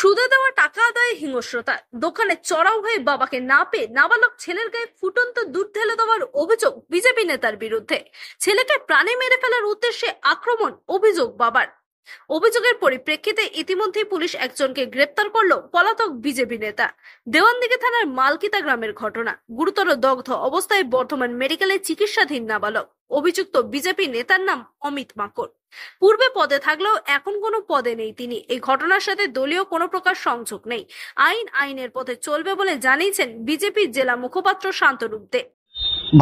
সুদে দেওয়া টাকা আদায়ে হিংস্রতা, দোকানে চড়াও হয়ে বাবাকে না পেয়ে নাবালক ছেলের গায়ে ফুটন্ত দুধ ঢেলে দেওয়ার অভিযোগ বিজেপি নেতার বিরুদ্ধে। ছেলেকে প্রাণে মেরে ফেলার উদ্দেশ্যে আক্রমণ অভিযোগ বাবার। অভিযোগের পরিপ্রেক্ষিতে ইতিমধ্যেই পুলিশ একজনকে গ্রেপ্তার করলো পলাতক বিজেপি নেতা। দেওয়ানদিঘি থানার মালকিতা গ্রামের ঘটনা। গুরুতর দগ্ধ অবস্থায় বর্ধমান মেডিকেলে চিকিৎসাধীন নাবালক। অভিযুক্ত বিজেপি নেতার নাম অমিত মাকড়। পূর্বে পদে থাকলেও এখন কোনো পদে নেই তিনি। এই ঘটনার সাথে দলীয় কোনো প্রকার সংযোগ নেই। আইনের পথে চলবে বলে জানিয়েছেন বিজেপির জেলা মুখপাত্র শান্তরূপ দে।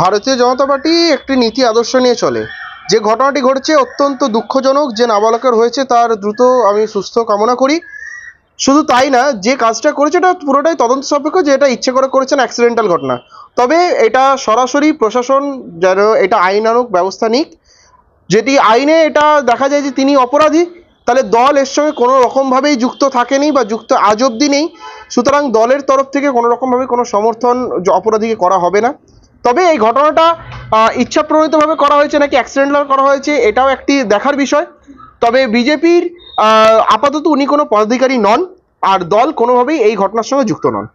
ভারতীয় জনতা পার্টি একটি নীতি আদর্শ নিয়ে চলে। যে ঘটনাটি ঘটেছে অত্যন্ত দুঃখজনক। যে নাবালকের হয়েছে তার দ্রুত আমি সুস্থ কামনা করি। শুধু তাই না, যে কাজটা করেছে এটা পুরোটাই তদন্ত সাপেক্ষ, যে এটা ইচ্ছে করে করেছেন, অ্যাক্সিডেন্টাল ঘটনা। তবে এটা সরাসরি প্রশাসন যেন এটা আইনানুগ ব্যবস্থা নিক। যদি আইনে এটা দেখা যায় যে তিনি অপরাধী, তাহলে দল এর সঙ্গে কোনো রকমভাবেই যুক্ত থাকেনি বা যুক্ত আজ অবধি নেই। সুতরাং দলের তরফ থেকে কোনো রকমভাবে কোনো সমর্থন অপরাধীকে করা হবে না। তবে এই ঘটনাটা ইচ্ছাপ্রণীতভাবে করা হয়েছে নাকি অ্যাক্সিডেন্টাল করা হয়েছে এটাও একটি দেখার বিষয়। তবে বিজেপির আপাতত উনি কোনো পদাধিকারী নন, আর দল কোনোভাবেই এই ঘটনার সঙ্গে যুক্ত নন।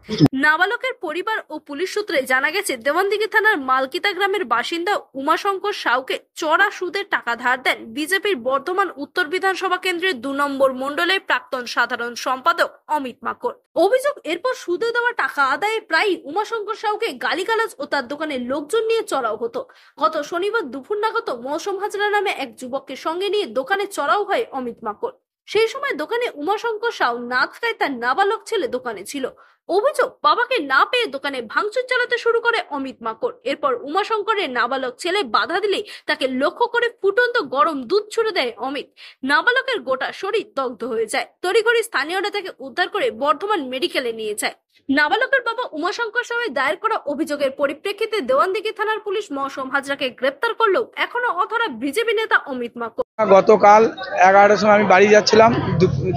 নাবালকের পরিবার ও পুলিশ সূত্রে জানা গেছে, দেওয়ানদিঘি থানার মালকিতা গ্রামের বাসিন্দা উমাশঙ্কর সাউকে চড়া সুদে টাকা ধার দেন বিজেপির বর্ধমান উত্তর বিধানসভা কেন্দ্রের 2 নম্বর মণ্ডলের প্রাক্তন সাধারণ সম্পাদক অমিত মাকড়। অভিযোগ, এরপর সুদে দেওয়া টাকা আদায়ে প্রায় উমাশঙ্কর সাউকে গালিগালাজ ও তার দোকানের লোকজন নিয়ে চড়াও হতো। গত শনিবার দুপুর নাগাদ মৌসুম হাজরা নামে এক যুবককে সঙ্গে নিয়ে দোকানে চড়াও হয় অমিত মাকড়। সেই সময় দোকানে উমাশঙ্কর সাউ না থাকায় তার নাবালক ছেলে দোকানে ছিল। অভিযোগ, বাবাকে না পেয়ে দোকানে ভাঙচুর চালাতে শুরু করে অমিত মাকড়। এরপর উমাশঙ্করের নাবালক ছেলে বাধা দিলে তাকে লক্ষ্য করে ফুটন্ত গরম দুধ ছুড়ে দেয় অমিত। নাবালকের গোটা শরীর দগ্ধ হয়ে যায়। তড়িঘড়ি স্থানীয়রা তাকে উদ্ধার করে বর্ধমান মেডিকেলে নিয়ে যায়। নাবালকের বাবা উমাশঙ্কর সাউয়ের দায়ের করা অভিযোগের পরিপ্রেক্ষিতে দেওয়ানদিঘি থানার পুলিশ মৌসুম হাজরাকে গ্রেপ্তার করলেও এখনো অধরা বিজেপি নেতা অমিত মাকড়। গতকাল 11টার সময় আমি বাড়ি যাচ্ছিলাম,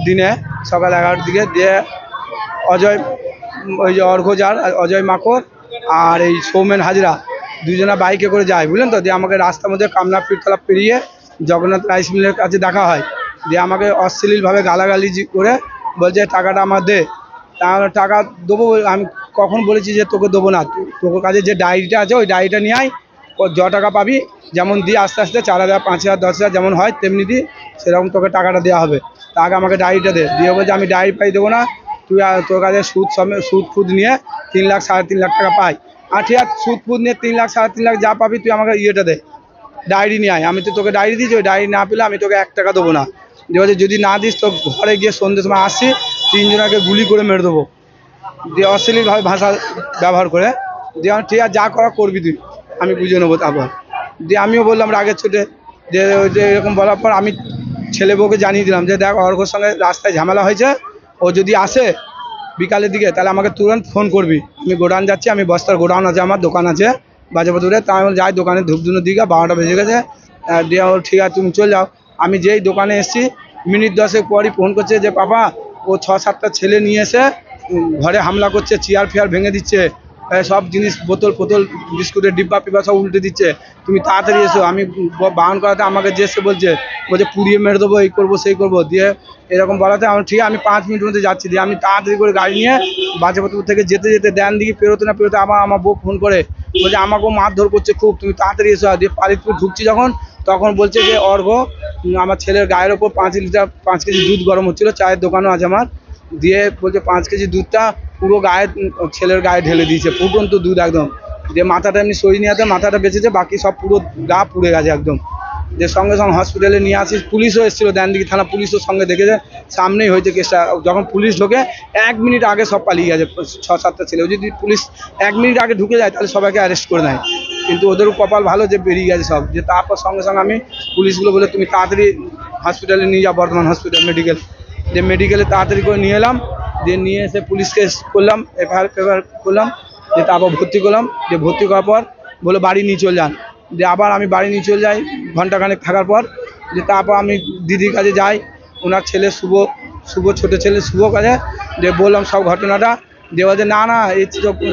দিনে সকাল 11টার দিকে। দিয়ে অজয়, ওই যে অর্ঘজার অজয় মাকড় আর এই সৌমেন হাজরা দুজনা বাইকে করে যায়, বুঝলেন তো। দিয়ে আমাকে রাস্তার মধ্যে কামনা পীরতলা পেরিয়ে জগন্নাথ রাইস মিলের কাছে দেখা হয়। দিয়ে আমাকে অশ্লীলভাবে গালাগালি করে বলছে টাকাটা আমার দে। টাকা দেবো, আমি কখন বলেছি যে তোকে দেবো না, তোর কাছে যে ডায়েরিটা আছে ওই ডায়েরিটা নিয়ে আয়, য টাকা পাবি যেমন দিয়ে আস্তে আস্তে 4,000, 5,000, 10,000 যেমন হয় তেমনি দিই, সেরকম তোকে টাকাটা দেওয়া হবে। তা আগে আমাকে ডায়েরিটা দে। দিয়ে বলছে আমি ডায়েরি পাই দেবো না, তুই তোর কাছে সুদ ফুদ নিয়ে 3 লাখ 3.5 লাখ টাকা পাই। আর ঠিক আছে, সুদ ফুদ নিয়ে 3 লাখ 3.5 লাখ যা পাবি তুই আমাকে ইয়েটা দে, ডায়েরি নিয়ে আয়। আমি তো তোকে ডায়েরি দিয়েছি, ওই ডায়েরি না পেলে আমি তোকে 1 টাকা দেবো না। দিয়ে বলছে যদি না দিস তো ঘরে গিয়ে সন্ধ্যের সময় আসছি, 3 জনাকে গুলি করে মেরে দেবো। দিয়ে অশ্লীলভাবে ভাষা ব্যবহার করে। দিয়ে ঠিক আছে, যা করা করবি তুই, আমি বুঝে নেবো। তারপর দিয়ে আমিও বললাম রাগের ছোটে, যে এরকম বলার পর আমি ছেলে বউকে জানিয়ে দিলাম যে দেখ অর্ঘর সঙ্গে রাস্তায় ঝামেলা হয়েছে, ও যদি আসে বিকালের দিকে তাহলে আমাকে তুরন্ত ফোন করবি। আমি গোডাউন যাচ্ছি, আমি বস্তার গোডাউন আছে, আমার দোকান আছে বাজারপত্রে। তা আমি যাই দোকানে ধূপধুনোর দিকে, 12টা বেজে গেছে। দিয়ে ঠিক আছে তুমি চলে যাও। আমি যেই দোকানে এসেছি মিনিট 10 পরই ফোন করছে যে পাপা ও 6-7টা ছেলে নিয়ে এসে ঘরে হামলা করছে, চেয়ার ফেয়ার ভেঙে দিচ্ছে, সব জিনিস বোতল বিস্কুটের ডিব্বা পিব্বা সব উল্টে দিচ্ছে, তুমি তাড়াতাড়ি এসো। আমি বারণ করাতে আমাকে যে এসে বলছে পুড়িয়ে মেরে দেবো, এই করবো সেই করবো। দিয়ে এরকম বলাতে আমি ঠিক আছে আমি 5 মিনিটের মধ্যে যাচ্ছি। দিয়ে আমি তাড়াতাড়ি করে গাড়ি নিয়ে বাজারপত্র থেকে যেতে দেওয়ানদিঘি পেরোতে না পেরোতে আমার বউ ফোন করে বলছে আমাকেও মারধর করছে খুব, তুমি তাড়াতাড়ি এসো। দিয়ে পালিতপুর ঢুকছি তখন বলছে যে অর্ঘ আমার ছেলের গায়ের ওপর 5 কেজি দুধ গরম হচ্ছিলো, চায়ের দোকানও আছে আমার। দিয়ে বলছে 5 কেজি দুধটা পুরো ছেলের গায়ে ঢেলে দিয়েছে, ফুটন্ত দুধ একদম। দিয়ে মাথাটা এমনি সরিয়ে নিয়ে মাথাটা বেঁচেছে, বাকি সব পুরো গা পুড়ে গেছে একদম। যে সঙ্গে সঙ্গে হসপিটালে নিয়ে আসি, পুলিশও এসেছিলো, দেওয়ানদিঘি থানা পুলিশও সঙ্গে দেখেছে, সামনেই হয়েছে কেসটা। যখন পুলিশ ঢোকে 1 মিনিট আগে সব পালিয়ে গেছে 6-7টা ছেলে। যদি পুলিশ 1 মিনিট আগে ঢুকে যায় তাহলে সবাইকে অ্যারেস্ট করে নেয়, কিন্তু ওদেরও কপাল ভালো যে বেরিয়ে গেছে সব। যে তারপর সঙ্গে সঙ্গে আমি পুলিশগুলো বলে তুমি তাড়াতাড়ি হসপিটালে নিয়ে যাও, বর্ধমান হসপিটাল মেডিকেল। যে মেডিকেলে তাড়াতাড়ি করে নিয়ে এলাম। দিয়ে নিয়ে এসে পুলিশ কেস করলাম, এফআইআর করলাম। দিয়ে তারপর ভর্তি করলাম। দিয়ে ভর্তি করার পর বলে বাড়ি নিয়ে চলে যান। দিয়ে আবার আমি বাড়ি নিয়ে চলে যাই ঘন্টাখানেক থাকার পর। যে তারপর আমি দিদির কাছে যাই, ওনার ছেলে শুভ ছোটো ছেলে শুভ কাছে। দিয়ে বললাম সব ঘটনাটা। দিয়ে বলছে না এই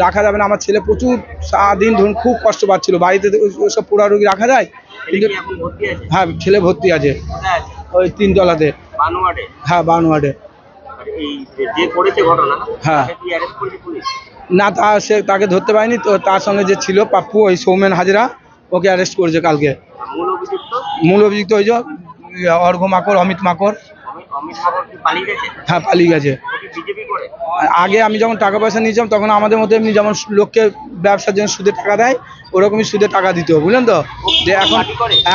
রাখা যাবে না, আমার ছেলে প্রচুর সারাদিন ধরুন খুব কষ্ট পাচ্ছিল, বাড়িতে ওসব পোড়া রোগী রাখা যায়। কিন্তু হ্যাঁ ছেলে ভর্তি আছে ওই 3 তলাতে। হ্যাঁ 52 ওয়ার্ডে। এই যে করেছে ঘটনা, হ্যাঁ। তাকে কি অ্যারেস্ট করেছে পুলিশ? না, তাকে ধরতে পারেনি তো। তার সঙ্গে যে ছিল পাপ্পু, ওই সৌমেন হাজরা, ওকে অ্যারেস্ট করেছে কালকে। মূল অভিযুক্ত মূল অভিযুক্ত ওই যে অর্ঘ মাকর, অমিত মাকর। অমিত মাকড় কি পালিয়ে গেছে? হ্যাঁ, পালিয়ে গেছে। ও কি বিজেপি করে? আর আগে আমি যখন টাকা পয়সা নিয়েছিলাম তখন আমাদের মতো এমনি যেমন লোককে ব্যবসার জন্য সুদে টাকা দেয়, ওরকমই সুদে টাকা দিত, বুঝলেন তো। যে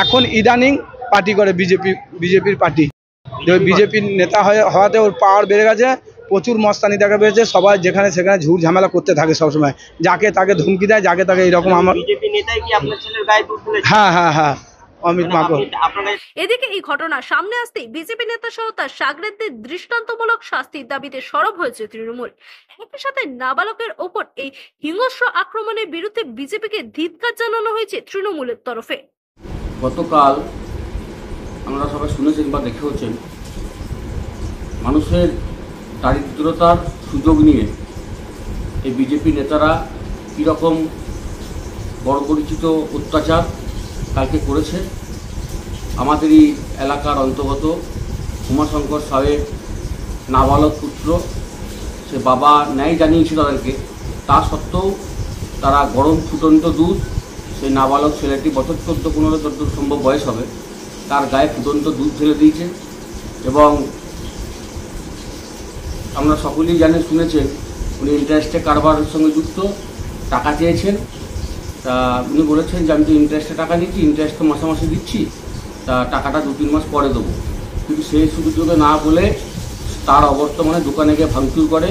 এখন ইদানিং পার্টি করে, বিজেপির পার্টি। বিজেপির নেতা হওয়াতে ওর পাওয়ার বেড়ে গেছে, প্রচুর মস্তানি দেখা পেয়েছে। সবাই যেখানে সেখানে ঝুট ঝামেলা করতে থাকে সবসময়, যাকে তাকে ধমকি দেয়, যাকে তাকে এরকম। আমার বিজেপি নেতাই কি আপনার ছেলের গায়ে দুধ তুলেছে? হ্যাঁ, অমিত মাকড়। আপনার এদিকে এই ঘটনা সামনে আসতেই বিজেপি নেতা সহ তার সাগরেদদের দৃষ্টান্তমূলক শাস্তির দাবিতে সরব হয়েছে তৃণমূল। একই সাথে নাবালকের ওপর এই হিংস্র আক্রমণের বিরুদ্ধে বিজেপিকে ধিক্কার জানানো হয়েছে তৃণমূলের তরফে। গতকাল আমরা সবাই শুনেছেন বা দেখেওছেন, মানুষের দারিদ্রতার সুযোগ নিয়ে এই বিজেপি নেতারা কীরকম বড় পরিচিত অত্যাচার কালকে করেছে। আমাদেরই এলাকার অন্তর্গত উমাশঙ্কর সাহেব নাবালক পুত্র, সে বাবা ন্যায় জানিয়েছে তাদেরকে, তা সত্ত্বেও তারা গরম ফুটন্ত দুধ, সেই নাবালক ছেলেটি বছর 14-15 যতদূর সম্ভব বয়স হবে, তার গায়ে ফুটন্ত দুধ ঢেলে দিয়েছে। এবং আমরা সকলেই জানেন, শুনেছেন, উনি ইন্টারেস্টে কারবারের সঙ্গে যুক্ত, টাকা চেয়েছেন। তা উনি বলেছেন যে আমি তো ইন্টারেস্টে টাকা নিচ্ছি, ইন্টারেস্ট তো মাসে মাসে দিচ্ছি, তা টাকাটা 2-3 মাস পরে দেবো। কিন্তু সেই সুযোগে না বলে তার অবর্তমানে দোকানে গিয়ে ভাঙচুর করে,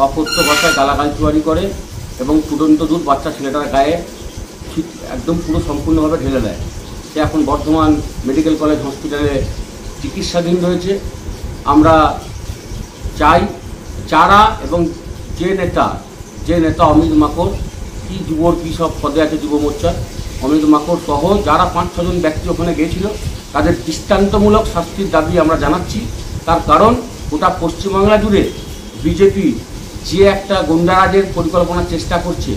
অকথ্য ভাষায় গালাগালচুয়ারি করে এবং ফুটন্ত দুধ বাচ্চা ছেলেটার গায়ে ঠিক একদম পুরো সম্পূর্ণভাবে ঢেলে দেয়। সে এখন বর্ধমান মেডিকেল কলেজ হসপিটালে চিকিৎসাধীন রয়েছে। আমরা চাই যারা এবং যে নেতা অমিত মাকড়, কি যুবর কী সব পদে আছে যুব মোর্চার, অমিত মাকড় সহ যারা 5-6 জন ব্যক্তি ওখানে গিয়েছিল, তাদের দৃষ্টান্তমূলক শাস্তির দাবি আমরা জানাচ্ছি। তার কারণ গোটা পশ্চিমবাংলা জুড়ে বিজেপি যে একটা গুন্ডারাজের পরিকল্পনার চেষ্টা করছে,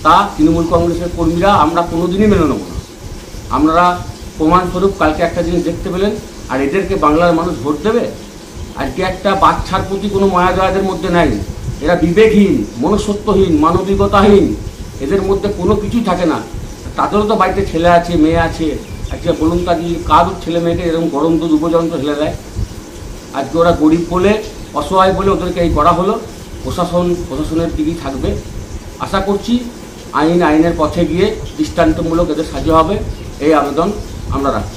তা তৃণমূল কংগ্রেসের কর্মীরা আমরা কোনোদিনই মেনে নেব না। আমরা প্রমাণস্বরূপ কালকে একটা জিনিস দেখতে পেলেন। আর এদেরকে বাংলার মানুষ ভোট দেবে? আজকে একটা বাচ্চার প্রতি কোনো মায়া দয়াদের মধ্যে নাই। এরা বিবেকহীন, মনুষ্যত্বহীন, মানবিকতাহীন, এদের মধ্যে কোনো কিছুই থাকে না। তাদেরও তো বাড়িতে ছেলে আছে, মেয়ে আছে। আজকে বলুন কাজী কার ছেলে মেয়েকে এরকম গরম দুধ উপযন্ত্র ঢেলে দেয়? আজকে ওরা গরিব বলে, অসহায় বলে ওদেরকে এই করা হলো। প্রশাসনের দিকেই থাকবে। আশা করছি আইনের পথে গিয়ে দৃষ্টান্তমূলক এদের সাজা হবে, এই আবেদন আমরা রাখছি।